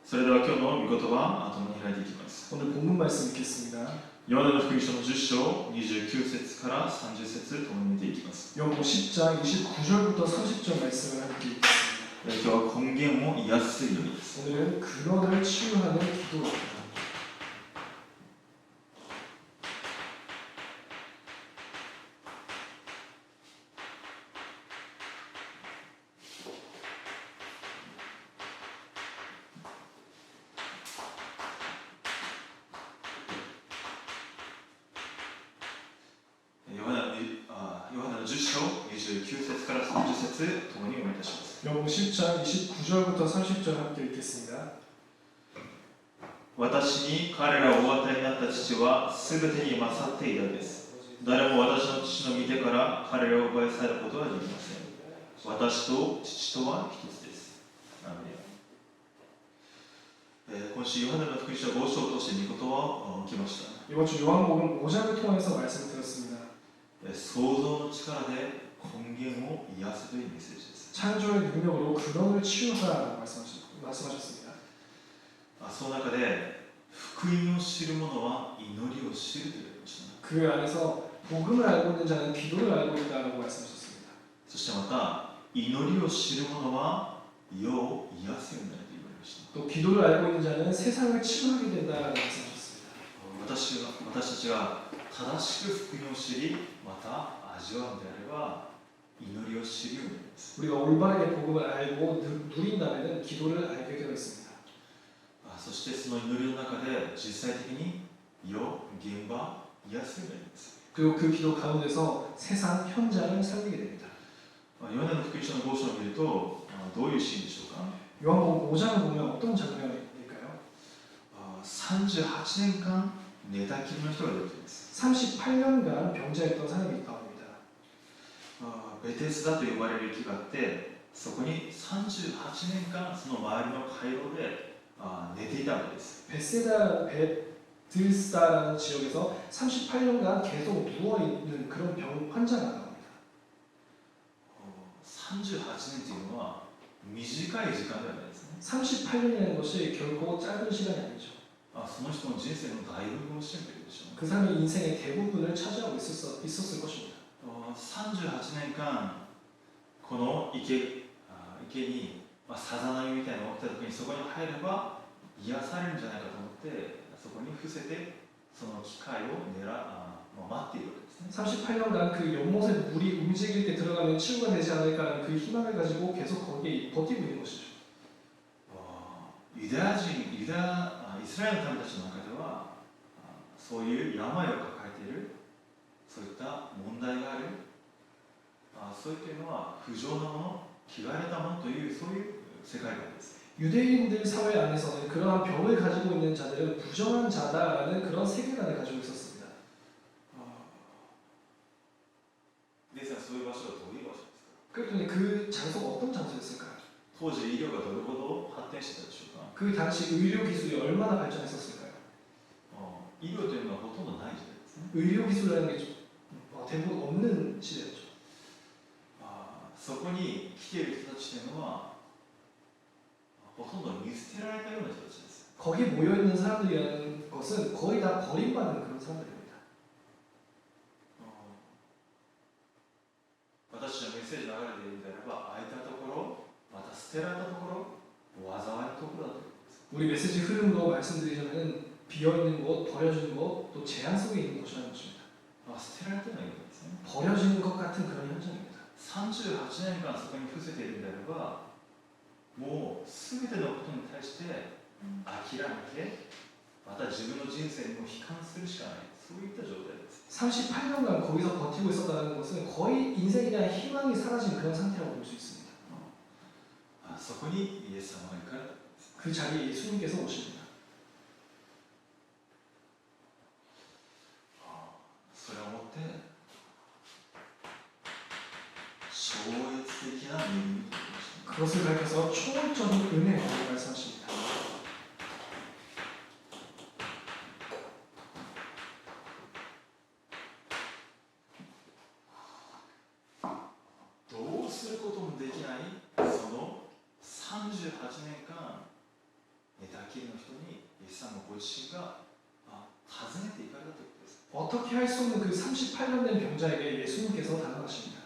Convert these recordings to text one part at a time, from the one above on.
それでは今日の御言葉共に開いていきます。 오늘 본문 말씀 읽겠습니다. ヨハネの福音書の10章29節から30節共に見ていきます。 요한복음 10장 29절부터 30절 말씀을 함께 읽겠습니다. 今日は根源を癒す祈りです。 오늘은 근원을 치유하는 기도입니다. 요한의 10章29節から30節共にお願いいたします。 요한복음 10장 29절부터 30절 함께 읽겠습니다. 私に彼らをお与えになった父はすべてに勝っているです。誰も私の父の御手から彼らを奪い去ることはできません。私と父とは一つです。アーメン。今週ヨハネの福音書5章を通して御言葉を受けました。 이번 주 요한복음 5장을 통해서 말씀을 들었습니다. 創造の力で根源を癒すというメッセージです。 창조의 능력으로 근원을 치유하라고 말씀하셨습니다. その中で福音を知る者は祈りを知ると言われました。 그 안에서 복음을 알고 있는 자는 기도를 알고 있다고 말씀하셨습니다. そしてまた祈りを知る者は世を癒すようになると言われました。 또 기도를 알고 있는 자는 세상을 치유하게 된다고 말씀하셨습니다. 私たちが正しく福音を知り、また味わうのであれば祈りを知るようになります。 우리가 올바르게 복음을 알고 누린다면 기도를 알게 되어 있습니다. そしてその祈りの中で実際的に世、現場、癒すようになります。 그리고 그 기도 가운데서 세상 현장을 살리게 됩니다. ヨハネの福音書の5章を見るとどういうシーンでしょうか。 요한복음 5장을 보면 어떤 장면일까요? 38年間寝たきりの人が出てきます。 38년간 병자였던 사람이 있다고 합니다. ベテスダと呼ばれる駅があって、そこに38年間その周りの回廊で寝ていたわけです。 베드스다라는 지역에서 38년간 계속 누워있는 그런 환자가 나옵니다. 38年というのは短い時間ではないですね。 38년이라는 것이 결코 짧은 시간이 아니죠. その人の人生の大部分を占めているでしょう。 그 사람의 인생의 대부분을 차지하고 있었을 것입니다. 38年間この池にさざ波みたいなのが起きた時にそこに入れば癒されるんじゃないかと思ってそこに伏せてその機会を待っているわけですね。 38년간 그 연못에 물이 움직일 때 들어가면 치유가 되지 않을까라는 그 희망을 가지고 계속 거기에 버티고 있는 것이죠. イスラエルの民たちの中ではそういう病を抱えているそういった問題があるそういったのは不浄なもの、汚れたものというそういう世界観です。 유대인들 사회 안에서는 그러한 병을 가지고 있는 자들은 부정한 자다라는 그런 세계관을 가지고 있었습니다. ですがそういう場所はどういう場所ですか。 그랬더니 그 장소가 어떤 장소였을까요? 当時医療がどれほど発展してたでしょうか。 그 당시 의료 기술이 얼마나 발전했었을까요? 医療というのはほとんどない時代ですね。 의료 기술이라는 게 대부분 없는 시대였죠. そこに来ている人たちというのはほとんど見捨てられたような人たちです。 거기 모여 있는 사람들이라는 것은 거의 다 버림받은 그런 사람들입니다. 私のメッセージの流れで言うのであれば空いたところ、また捨てられたところ、災いのところだということです。 우리 메시지 흐름으로 말씀드리자면 비어있는 곳, 버려진 곳, 또 제한 속에 있는 곳이라는 것입니다. 捨てられてないわけですね。 버려지는 것 같은 그런 현장입니다. 38年間そこに伏せているのであればもう全てのことに対して諦めてまた自分の人生にも悲観するしかないそういった状態です。 38년간 거기서 버티고 있었다는 것은 거의 인생에 대한 희망이 사라진 그런 상태라고 볼 수 있습니다. そこにイエス様が行かれた。 그 자리에 예수님께서 오십니다. それをもって超越的な恵みと言いました。 그것을 가리켜서 초월적인 은혜라고 말씀하십니다. どうすることもできないその38年間寝たさんもご自身が訪ねていかれたということです。 어떻게 할 수 없는 그 38년 된 병자에게 예수님께서 다가가십니다.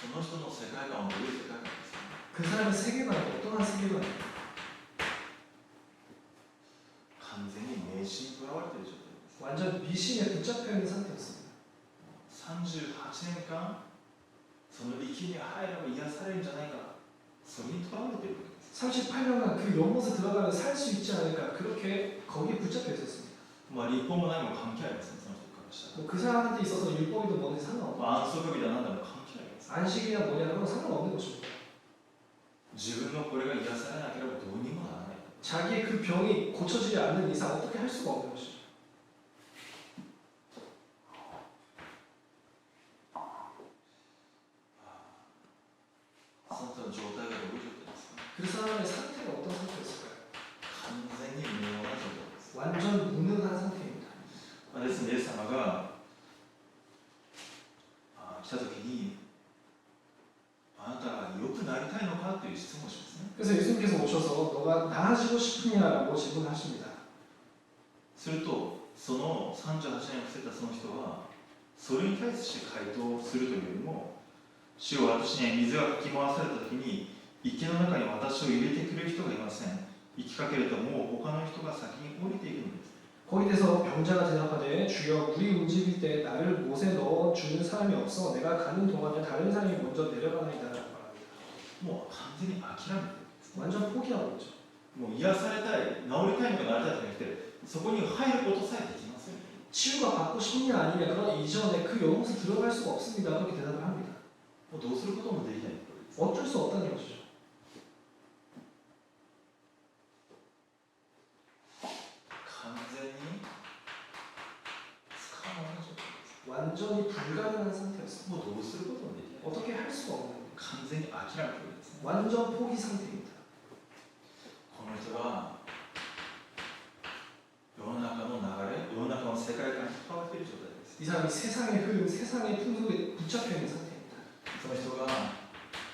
その人の世界観はどういう世界観ですか？ 그 사람의 세계관은 어떠한 세계관이에요? 完全に迷信にとらわれている状態です。 완전 미신에 붙잡혀 있는 상태였습니다. 38年間その域に入れば癒されるんじゃないか、それにとらわれているわけです。 38년간 그 연못에 들어가면 살 수 있지 않을까 그렇게 거기에 붙잡혀 있었습니다. 立法も何も関係ありません。その人からしたら 그 사람한테 있어서 율법이든 뭐든 상관없고 安息日だなんだも関係ありません。 안식이나 뭐냐 그런 건 상관없는 것입니다. 自分のこれが癒されなければどうにもならない。 자기의 그 병이 고쳐지지 않는 이상 어떻게 할 수가 없는 것이죠. その人の状態がどういう状態ですか？ 그 사람의 상태가 어떤 상태였을까요? 完全に無能な状態です。 완전 무능한 상태입니다. ですので、イエス様が来た時にあなたが良くなりたいのかという質問をしますね。 그래서 예수님께서 오셔서 너가 나아지고 싶으냐라고 질문하십니다. するとその38年を伏せたその人はそれに対して回答するというよりも、主よ私に水がかき回された時に池の中に私を入れてくれる人がいません。行きかけるともう他の人が先に降りているのです。 거기에서 병자가 대답하되 주여 물이 움직일 때 나를 못에 넣어 주는 사람이 없어 내가 가는 동안에 다른 사람이 먼저 내려가나이다라고 말합니다. もう完全に諦めている。 완전 포기하고 있죠. もう癒されたい、治りたいのかなりたいとか言ってそこに入ることさえできません。 치유가 받고 싶냐 아니냐 그런 이전에 그 연못에 들어갈 수가 없습니다. 그렇게 대답을 합니다. もうどうすることもできないということです。 어쩔 수 없다는 것이죠. 完全に不可能な状態です。 완전히 불가능한 상태였습니다. もうどうすることもできない。 어떻게 할 수가 없는 完全に諦めているんですね。 완전 포기 상태입니다. この人は世の中の流れ、世の中の世界観に関わっている状態です。 이 사람이 세상의 흐름, 세상의 풍속에 붙잡혀 있는 상태입니다. その人が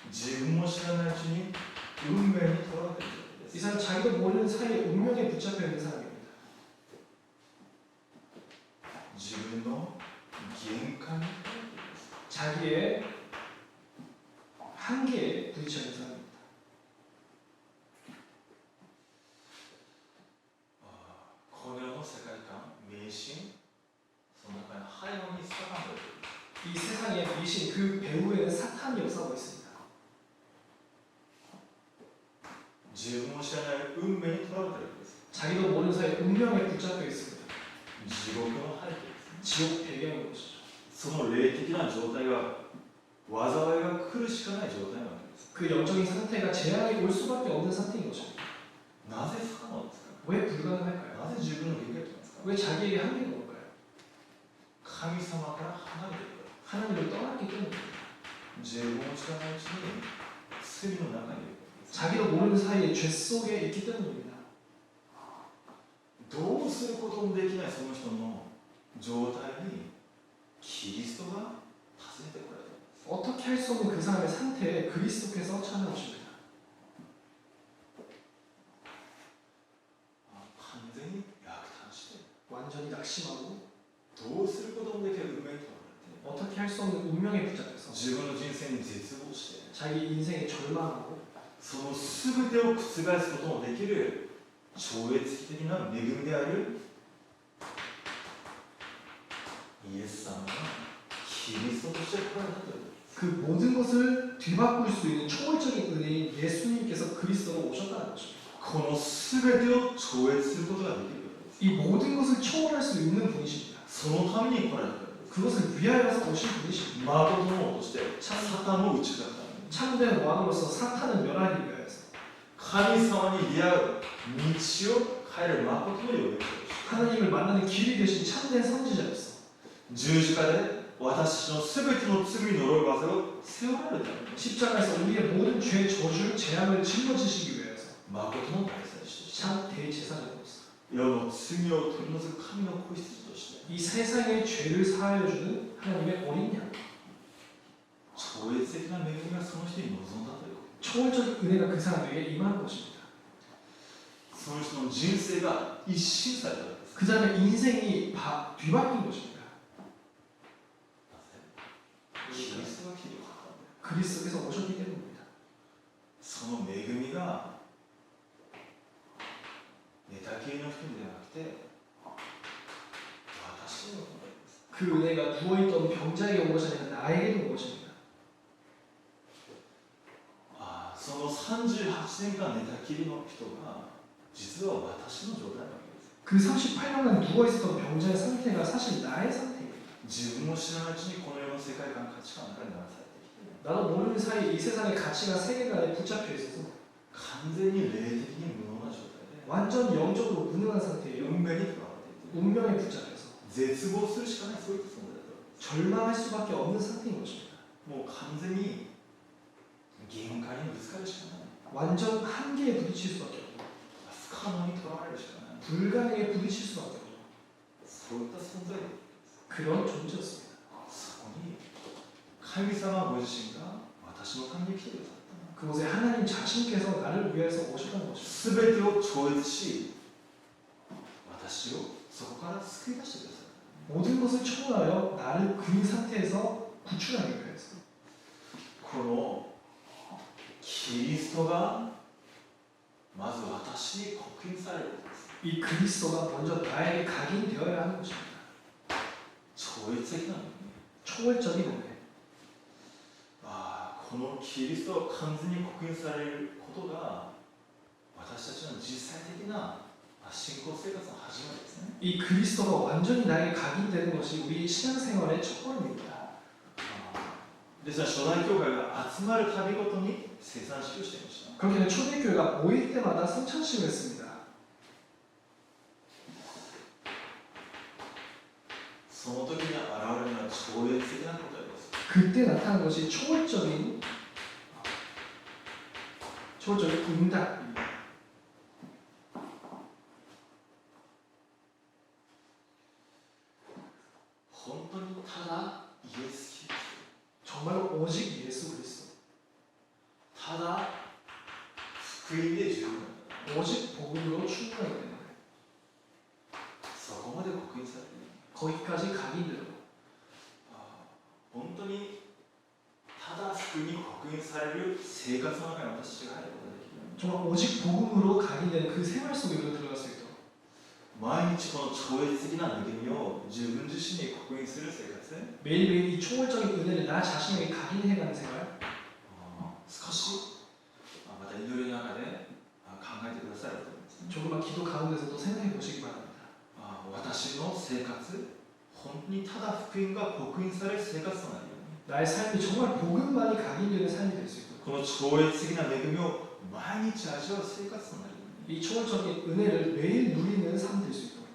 自分も知らないうちに運命にとらわれている状態で 이 す。 사람 자기도 모르는 사이에 운명에 붙잡혀 있는 사람입니다. 自分の限界にとらわれています。 자기의 한계에 부딪혀 있는 사람입니다. この世の世界観、迷信、その中に背後にサタンがいる。 이 세상의 미신, 그 배후에는 사탄이 역사하고 있습니다. 自分も知らない運命にとらわれているわけです。 자기도 모르는 사이에 운명에 붙잡혀 있습니다. 地獄の背景ですね。 지옥 배경인 것이죠. その霊的な状態が災いが来るしかない状態なわけです。 그 영적인 상태가 재앙이 올 수밖에 없는 상태인 것입니다. なぜ不可能ですか？ 왜 불가능할까요? なぜ自分の限界というんですか？ 왜 자기에게 한계가 올까요? 神様から離れている。 하나님을 떠났기 때문입니다. 自分を知らないうちに罪の中にいる。 자기도 모르는 사이에 죄 속에 있기 때문입니다. どうすることもできないその人の状態にキリストが訪ねてこられた。 어떻게 할 수 없는 그 사람의 상태에 그리스도께서 찾아오십니다. 完全に落胆して 완전히 낙심하고 どうすることもできない運命にとらわれて 어떻게 할 수 없는 운명에 붙잡혀서 自分の人生に絶望して 자기 인생에 절망하고 その全てを覆すことのできる超越的な恵みであるイエス様がキリストとして来られたという。 그 모든 것을 뒤바꿀 수 있는 초월적인 은혜인 예수님께서 그리스도로 오셨다는 것입니다. この全てを超越することができるからです。 이 모든 것을 초월할 수 있는 분이십니다. そのために来られたからです。 그것을 위하여서 오신 분이십니다. 誠の王としてサタンを打ち砕くために 참된 왕으로서 사탄을 멸하기 위하여서 神様に出会う道を彼ら誠の呼びかけです。 하나님을 만나는 길이 되신 참된 선지자였어. 十字架で私の全ての罪呪い技を背負われたのです。 십자가에서 우리의 모든 죄, 저주, 재앙을 짊어지시기 위하여서 誠の大祭司として 참 대제사장으로서 世の罪を取り除く神の子羊として 이 세상의 죄를 사하여 주는 하나님의 어린 양, 超越的な恵みがその人に臨んだということ。 초월적인 은혜가 그 사람에게 임하는 것입니다. その人の人生が一新されたわけです。 그 사람의 인생이 뒤바뀐 것입니다. キリストが来てよかったんだよ。 그리스도께서 오셨기 때문입니다. その恵みが寝たきりの人にではなくて私にも来たんです。 그 은혜가 누워있던 병자에게 온 것이 아니라 나에게도 온 것입니다. その38年間寝たきりの人が実は私の状態なわけです。 그 38년간 누워있었던 병자의 상태가 사실 나의 상태입니다. 自分も知らないうちにこの世の世界観価値観の中に流されてきて 나도 모르는 사이 이 세상의 가치가 세계관에 붙잡혀 있어서 完全に霊的に無能な状態で 완전 영적으로 무능한 상태예요. 運命にとらわれていて 운명에 붙잡혀서 絶望するしかないそういった存在だったわけです。 절망할 수밖에 없는 상태인 것입니다. もう完全に限界にぶつかるしかない。 완전 한계에 부딪힐 수밖에 없고 不可能にとらわれるしかない。 불가능에 부딪힐 수밖에 없고 そういった存在で 그런 존재였습니다. そこに神様ご自身が私のために来てくださった。 그곳에 하나님 자신께서 나를 위해서 오셨다는 것입니다. すべてを超越し私をそこから救い出してくださった。 모든 것을 초월하여 나를 그 상태에서 구출하기 위해서 このキリストがまず私に刻印されることです。 이 그리스도가 먼저 나에게 각인되어야 하는 것입니다. 超越的なのに 초월적인 은혜. このキリストが完全に刻印されることが私たちの実際的な信仰生活の始まりですね。 이 그리스도가 완전히 나에게 각인되는 것이 우리 신앙생활의 첫걸음입니다. ですから初代教会が集まるたびごとに生産式をしていました。 그렇게 초대교회가 모일 때마다 성찬식을 했습니다. その時に現れるのは超越的な答えです。 그때 나타난 것이 초월적인 응답입니다. 本当にただイエス・キリス 정말로 오직 예수 그리스도. ト、ただ福音で十分だ。 오직 복음으로 충분하기 때문에 そこまで刻印されている。 거기까지 각인되고 本当にただ福音に刻印される生活の中に私たちが入ることができる。 정말 오직 복음으로 각인되는 그 생활 속에 들어갈 수 있도록 毎日この超越的な恵みを自分自身に刻印する生活。 매일매일 이 초월적인 은혜를 나 자신에게 각인해가는 생활. 少しまた祈りの中で考えてくださると思いますね。 조금만 기도 가운데서도 생각해 보시기 바랍니다. 私の生活、本当にただ福音が刻印される生活となるように、 나의 삶이 정말 복음만이 각인되는 삶이 될 수 있도록 この超越的な恵みを毎日味わう生活となるように、 이 초월적인 은혜를 매일 누리는 삶 될 수 있도록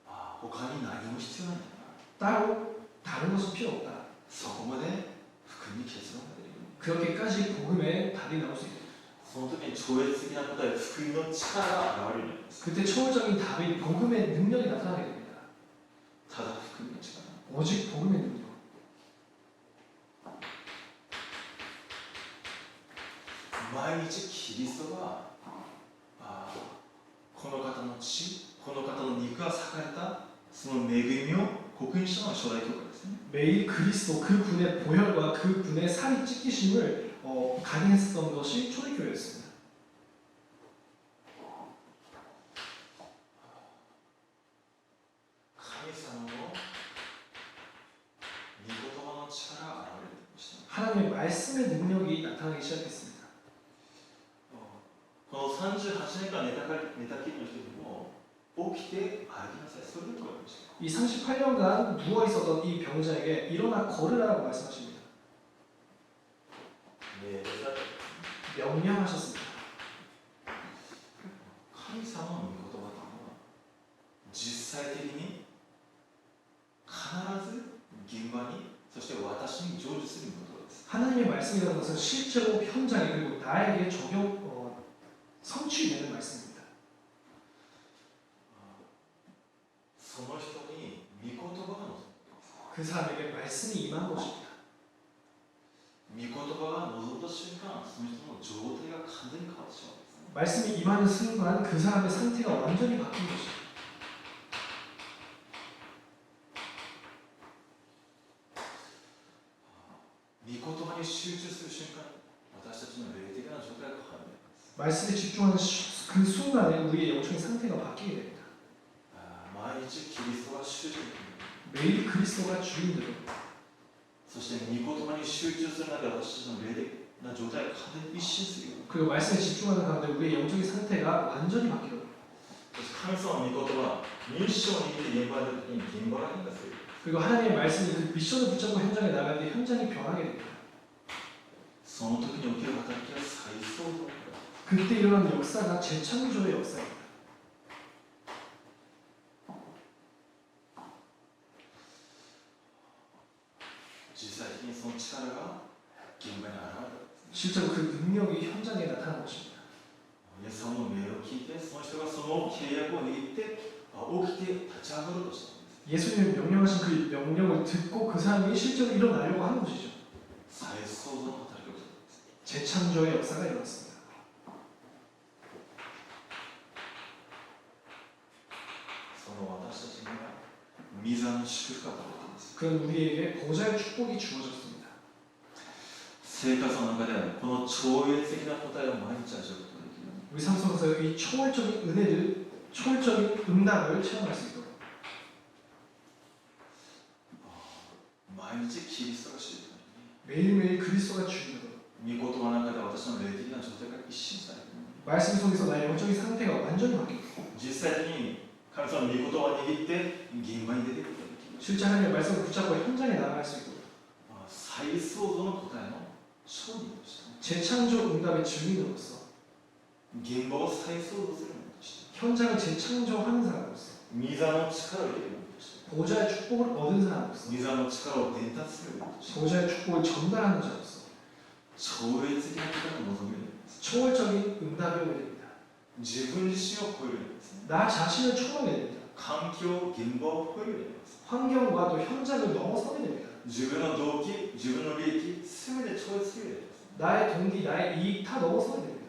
他に何も必要ないんだな、 따로 다른 것은 필요 없다. そこまで福音に結論が出るように、 그렇게까지 복음의 답이 나올 수 있도록 その時に超越的な答え、福音の力が現れるようになります。 그때 초월적인 답이 복음의 능력이 나타나게 됩니다. ただ福音の力、 오직 복음의 능력. 毎日キリストがこの方の血、この方の肉が裂かれたその恵みを刻印したのが初代教会ですね。 매일 그리스도 그 분의 보혈과 그 분의 살이 찢기심을 각인했었던 것이 초대교회였습니다. 神様の御言葉の力が現れてきました。 하나님의 말씀의 능력이 나타나기 시작했습니다. この38年間寝たきりの人にも起きて歩きなさい、それで言われました。 이 38년간 누워 있었던 이 병자에게 일어나 걸으라고 말씀하십니다. 命令された。 명령하셨습니다. 神様の御言葉というのは実際的に必ず現場に、そして私に成就する御言葉です。 하나님의 말씀이라는 것은 실제로 현장에 그리고 나에게 성취되는 말씀입니다. その人に御言葉が望む。 그 사람에게 말씀이 임한 것입니다. 御言葉が望んだ瞬間、その人の状態が完全に変わってしまうんですね。 말씀이 임하는 순간 그 사람의 상태가 완전히 바뀐 것이죠. 御言葉に集中する瞬間、私たちの霊的な状態が変わるんです。 말씀에 집중하는 그 순간에 우리의 영적인 상태가 바뀌게 됩니다. 毎日キリストが主人公。 매일 그리스도가 주인으로 そして御言葉に集中する中で私たちの霊的な状態が完全に一新するよ。 그리고 말씀에 집중하는 가운데 우리의 영적인 상태가 완전히 바뀌거든요. 神様の御言葉、ミッションにいて現場にいるときに現場が変化する。 그리고 하나님의 말씀이 그 미션을 붙잡고 현장에 나갈 때 현장이 변하게 됩니다. その時に起きる働きは再創造だ。 그때 일어나는 역사가 재창조의 역사입니다. 実際的にその力が現場に現れる。 실제로 그 능력이 현장에 나타난 것입니다. イエス様の命令を聞いて、その人がその契約を握って起きて立ち上がろうとしたんです。 예수님이 명령하신 그 명령을 듣고 그 사람이 실제로 일어나려고 하는 것이죠. 再創造の働きをしたんです。 재창조의 역사가 일어났습니다. その私たちには御座の祝福が与えています。 그건 우리에게 보좌의 축복이 주어졌습니다. 生活の中でこの超越的な答えを毎日味わうことができる。 우리 삶 속에서 이 초월적인 은혜를, 초월적인 응답을 체험할 수 있도록 毎日キリストが主となり、 매일매일 그리스도가 주인으로 御言葉の中で私の霊的な状態が一新される。 말씀 속에서 나의 영적인 상태가 완전히 바뀌고 実際的に神様の御言葉を握って現場に出ていくことができる。 실제 하나님의 말씀을 붙잡고 현장에 나아갈 수 있도록 再創造の答えの証人として、 재창조 응답의 증인으로서 現場を再創造するものとして、 현장을 재창조하는 사람으로서 御座の力を得るものとして、 보좌의 축복을 얻은 사람으로서 御座の力を伝達するものとして、 보좌의 축복을 전달하는 자로서 超越的なことが望めるんです。 초월적인 응답이 오게 됩니다. 自分自身を超えるんですね。 나 자신을 초월하게 됩니다. 環境、現場を超えるんです。 환경과 또 현장을 넘어서게 됩니다. 自分の動機、自分の利益、すべて超越するんです。 나의 동기, 나의 이익 다 넘어서게 됩니다.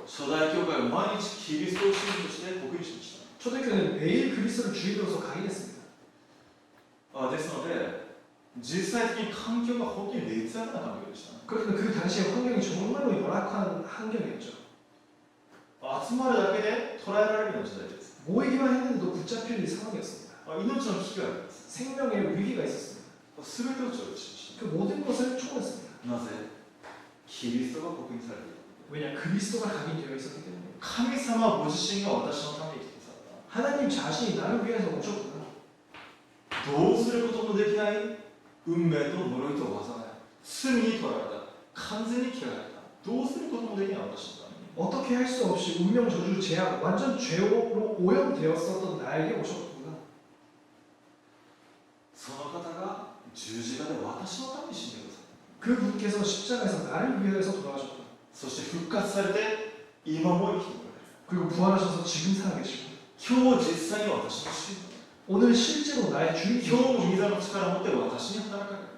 初代教会は毎日キリストを信として告知しました。 초대교회는 매일 그리스도를 주인으로서 강의했습니다. ですので、実際的に環境が本当に劣悪な環境でした。 그런데 그 당시의 환경이 정말로 열악한 환경이었죠. 集まるだけで捉えられるような時代です。 모이기만 했는데도 붙잡힐 상황이었습니다. 命の危機があります。 생명의 위기가 있었습니다. すべてを超越しまし 그 모든 것을 초월했습니다. た。なぜキリストが刻印されている。 왜냐 그리스도가 각인되어 있었기 때문에. 神様ご自身が私のために来てくださっ 하나님 자신이 나를 위해서 오셨구나. た。どうすることもできない運命と呪いと災い、罪に取られた、完全に嫌われた。どうすることもできない私のために。 어떻게 할 수 없이 운명 저주 제약 완전 죄로 오염되었었던 나에게 오셨구나. その方が十字架で私のために死んでくださった。 그분께서 십자가에서 나를 위해서 돌아가셨다. そして復活されて今も生きておられる。 그리고 부활하셔서 지금 살아계시고 今日実際に私の主人。 오늘 실제로 나의 주인이 今日も御座の力を持って私に働かれる。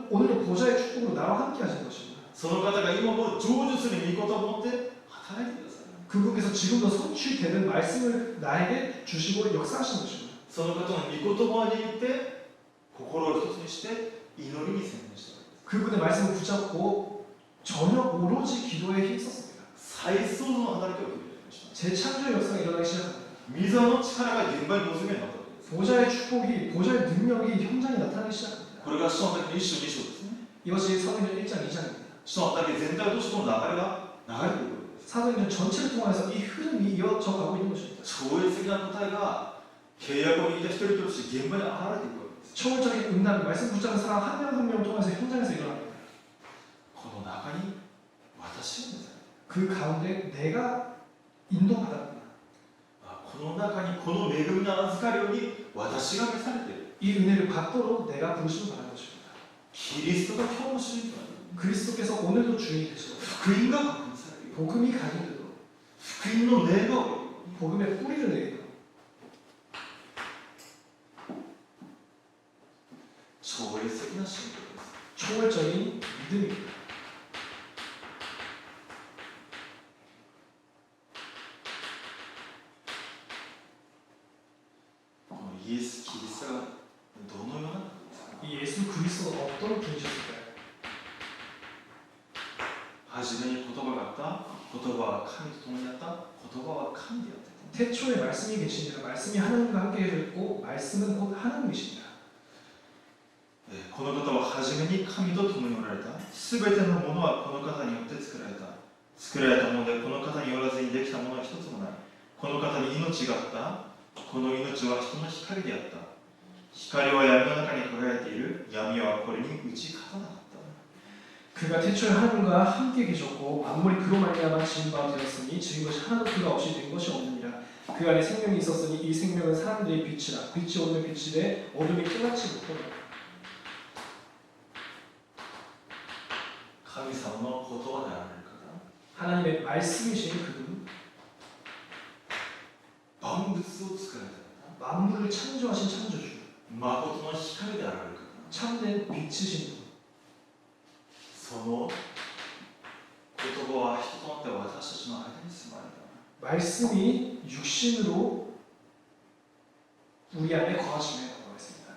오늘도 보좌의 축복으로 나와 함께 하신 것입니다. その方が今も成就する御言葉を持って働いてください。 그분께서 지금도 성취되는 말씀을 나에게 주시고 역사하신 것입니다. その方の御言葉を握って心を一つにして祈りに専念したわけです。 그분의 말씀을 붙잡고 전혀 오로지 기도에 힘썼습니다. 再創造の働きを受けていました。 재창조 역사가 일어나기 시작합니다. 御座の力が現場に望めるようになったわけです。 보좌의 축복이, 보좌의 능력이 현장에 나타나기 시작합니다. これが使徒の働きの1章2章ですね。 이것이 사도행전 1장 2장입니다. 使徒の働き全体を通してこの流れが流れているわけです。 사도행전 전체를 통해서 이 흐름이 이어져 가고 있는 것입니다. 超越的な答えが契約を握った一人として現場に現れていくわけです。 초월적인 응답, 말씀 붙잡는 사람 한 명 한 명 통해서 현장에서 일어납니다. この中に私が目覚める。 그 가운데 내가 인도받았구나. この中にこの恵みの預かるように私が召されている。 이 은혜를 받도록 내가 부르심을 받은 것입니다. キリストが今日も主人となる。 그리스도께서 오늘도 주인이 되시고 福音が確認されるよ。 복음이 각인되도록 福音の根がを 복음의 뿌리를 내리도록 超越的な信仰です。 초월적인 믿음입니다. イエス・キリストがどのような方ですか。 이 예수 그리스도가 어떤 분이셨을까요? 初めに言葉があった。言葉は神と共にあった。言葉は神であった。 태초에 말씀이 계시니라. 말씀이 하나님과 함께 했고 말씀은 곧 하나님이시니라. この方は初めに神と共におられた。すべてのものはこの方によって作られた。作られたものでこの方によらずにできたものは一つもない。この方に命があった。この命は人の光であった。光は闇の中に輝いている。闇はこれに打ち勝たなかった。 그가 태초에 하나님과 함께 계셨고 만물이 그로 말미암아 지은 바 되었으니 지은 것이 하나도 그가 없이 된 것이 없느니라. 그 안에 생명이 있었으니 이 생명은 사람들의 빛이라. 빛이 오는 빛이되 어둠이 깨닫지 못하더라. 神様の言葉であられる方。 하나님의 말씀이신 그분, 万物を作られた方。 만물을 창조하신 창조주, 誠の光であられる方。 참된 빛이신 분. その言葉は人となって私たちの間に住まれた。 말씀이 육신으로 우리 안에 거하심이라고 했습니다.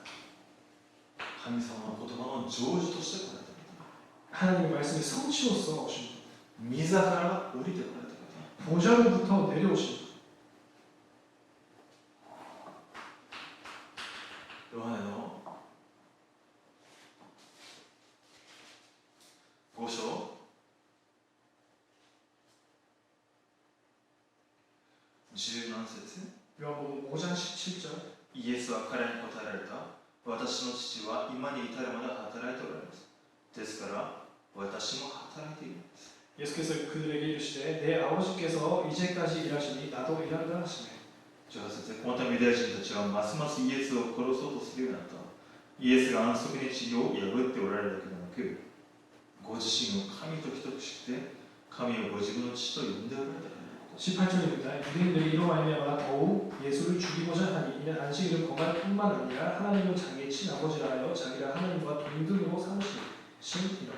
神様の言葉の成就として来られた方。 하나님의 말씀이 성취로서 오신 분, 御座から降りて来られた方。 보좌로부터 내려오신 분. ヨハネの5章10何節。 요한복음 5장 17절. イエスは彼に答えられた。私の父は今に至るまで働いておられます。ですから私も働いているんです。 예수께서 그들에게 이르시되 내 아버지께서 이제까지 일하시니 나도 일하리라 하시네. 18節。このためユダヤ人たちはますますイエスを殺そうとするようになった。イエスが安息日を破っておられるだけでなく、ご自身を神と等しくて神をご自分の父と呼んでおられたからである。 18절입니다. 유대인들이 이로 말미암아 더욱 예수를 죽이고자 하니 이는 안식일을 범할 뿐만 아니라 하나님은 자기의 친아버지라 하여 자기를 하나님과 동등으로 삼으심이라.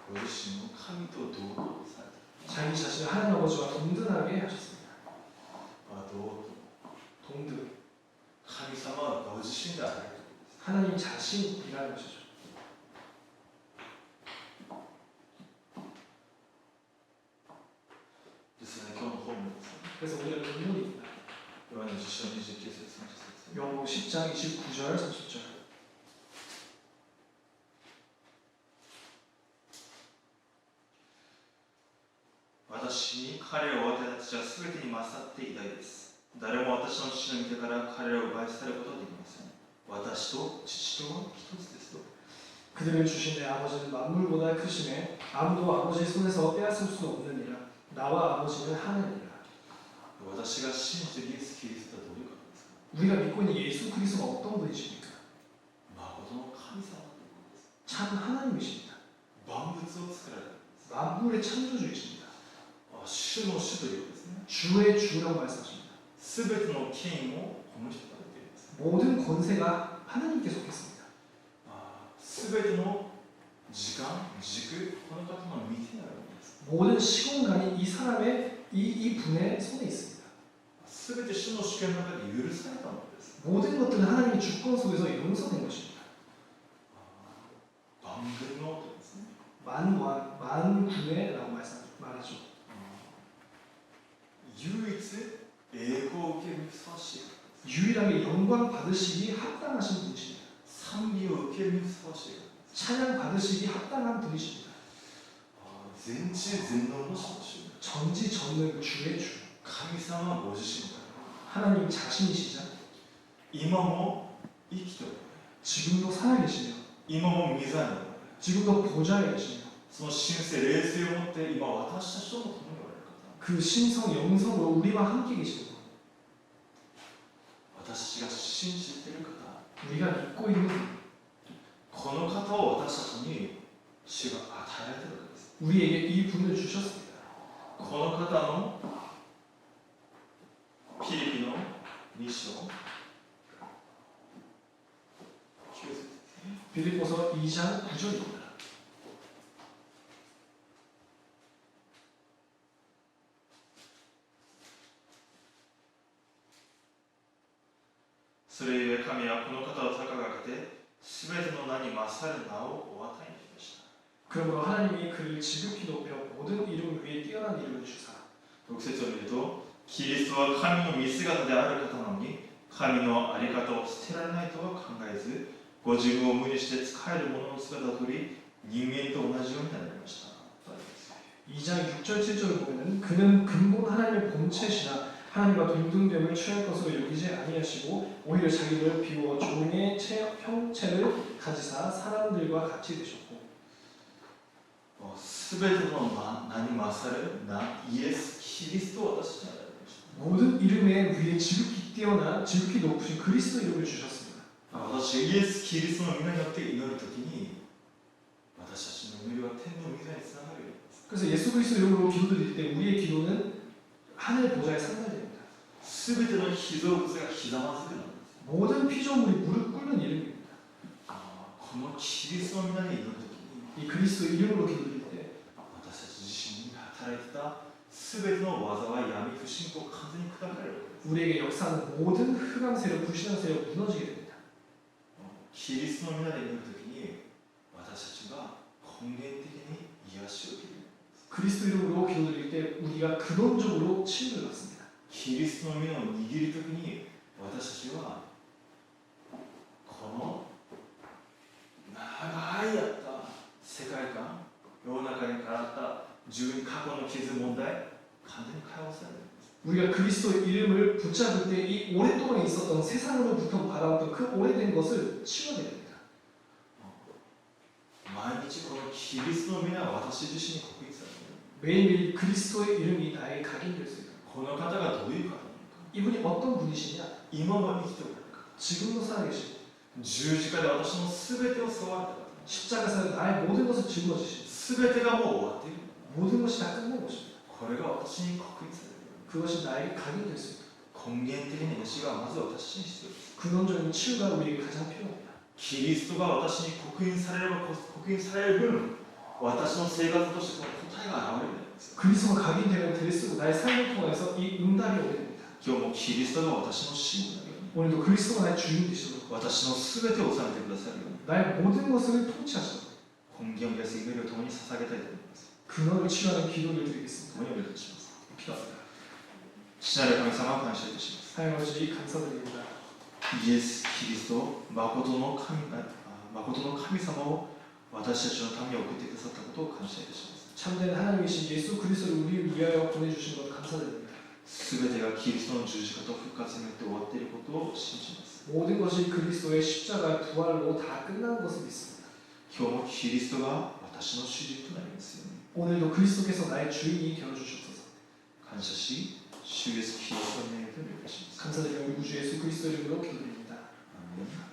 ご自身を神と同等とされた。 자기 자신을 하나님 아버지와 동등하게 하셨습니다. 同等。 동등. 神様はご自身であられる。 하나님 자신이라는 것이죠. ですね、今日の本文ですね。 그래서 오늘은 본문입니다. ヨハネ10章29節30節。 요한복음 10장 29절 30절. 私に彼をお与えた父はすべてに勝って偉大です。誰も私の父の御手から彼らを奪い去ることはできません。私と父とは一つですと。 그들을 주신 내 아버지는 만물보다 크심에 아무도 아버지의 손에서 빼앗을 수 없느니라. 나와 아버지는 하나니라. 私が信じるイエス・キリストはどういう方ですか。 우리가 믿고 있는 예수 그리스도가 어떤 분이십니까? 誠の神様ということです。 참 하나님이십니다. 万物を作られたんです。 만물의 창조주이십니다. 主の主ということですね。 주의 주라고 말씀하십니다. すべての権威もこの人から出ています。 모든 권세가 하나님께 속했습니다. すべての時間、軸、この方の御手にあるんです。 모든 시공간이 이 사람의 이 분의 손에 있습니다. すべて主の主権の中で許されたものです。 모든 것들은 하나님의 주권 속에서 용서된 것입니다. 万軍の音ですね。 만왕, 만군의라고 말하죠. 唯一栄光を受けるにふさわしい方です。 유일하게 영광 받으시기 합당하신 분이십니다. 賛美を受けるにふさわしい方です。 찬양 받으시기 합당한 분이십니다. 全知全能の主の主。 전지전능 주의 주. 神様ご自身だ。 하나님 자신이시자 今も生きておられる。 지금도 살아계시며 今も御座におられる。 지금도 보좌에 계시며 その神聖霊性を持って今私たちとも共におられる方。 그 신성 영성으로 우리와 함께 계시는 분. 私たちが信じている方。 우리가 믿고 있는 분. この方を私たちに主が与えられているわけです。 우리에게 이 분을 주셨습니다. この方のピリピの2章9節。 빌립보서 2장 9절입니다. それゆえ神はこの方を高がけて全ての名に勝る名をお与えになりました。 그러므로 하나님이 그를 지극히 높여 모든 이름 위에 뛰어난 이름을 주사 6節を見ると、キリストは神の見姿である方なのに神の在り方を捨てられないとは考えず、ご自分を無にして仕える者の姿をとり、人間と同じようになられました。 2장 6절 7절을 보면은 그는 근본 하나님의 본체시나 하나님과 동등됨을 취할 것으로 여기지 아니하시고 오히려 자기를 비워 종의 형체를 가지사 사람들과 같이 되셨고 すべての名に勝る名イエス・キリストを私たちに与えられました。 모든 이름의 위에 지극히 뛰어난 지극히 높으신 그리스도 이름을 주셨습니다. 私がイエス・キリストの皆によって祈るときに、私たちの祈りは天の御座につながるようです。 그래서 예수 그리스도 이름으로 기도드릴 때 우리의 기도는 하늘 보좌에 상달됩니다. すべての被造物がひざまずくのです。 모든 피조물이 무릎 꿇는 이름입니다. このキリストの皆に祈るときに、 이 그리스도 이름으로 기도드릴 때 私たち自身に働いてたすべての災い、闇、不信仰、完全に砕かれるわけです。 우리에게 역사하는 모든 흑암 세력, 불신앙 세력 무너지게 됩니다. キリストの皆で祈るときに、私たちが根源的に癒しを受ける。 그리스도 이름으로 기도드릴 때 우리가 근원적으로 치유를 받습니다. キリストの皆を握るときに、私たちはこの長いやった世界観、世の中にからった自分過去の傷、問題、完全に解放されるんです。 우리가 그리스도 이름을 붙잡을 때 이 오랫동안 있었던 세상으로부터 받아왔던 그 오래된 것을 치워내야 됩니다. 毎日このキリストの皆は私自身に告白される。 매일매일 그리스도의 이름이 나에게 각인될 수 있다. この方がどういう方なのか、 이분이 어떤 분이시냐? 今も生きておられるか、 지금도 살아계시고 十字架で私のすべてを背負われた方、 십자가에서 나의 모든 것을 짊어지신 すべてがもう終わっている。 모든 것이 다 끝난 것입니다. これが私に告白される。 그것이 나에게 각인될 수 있다. 根源的な癒しがまず私に必要です。 근원적인 치유가 우리에게 가장 필요합니다. キリストが私に刻印されれば刻印される分、私の生活としてその答えが現れるんです。 그리스도가 각인되면 될수록 나의 삶을 통해서 이 응답이 오게 됩니다. 今日もキリストが私の主になるように、 오늘도 그리스도가 나의 주인 되시도록 私のすべてを治めてくださるように、 나의 모든 것을 통치하시도록 根源を癒す祈りを共に捧げたいと思います。 근원을 치유하는 기도를 드리겠습니다. 共にお願いします。 기도합니다. 父なる神様を感謝いたします。 하나님 아버지 감사드립니다. イエス・キリスト、誠の神様を私たちのために送ってくださったことを感謝いたします。 참된 하나님이신 예수 그리스도를 우리를 위하여 보내주신 것 감사드립니다. すべてがキリストの十字架と復活によって終わっていることを信じます。 모든 것이 그리스도의 십자가 부활로 다 끝난 것을 믿습니다. 今日もキリストが私の主人となりますように 오늘도 그리스도께서 나의 주인이 되어주셨소서. 感謝し、主イエスキリストの名によってお願いします。 감사드리며 우리 구주 예수 그리스도 이름으로 기도드립니다. アーメン。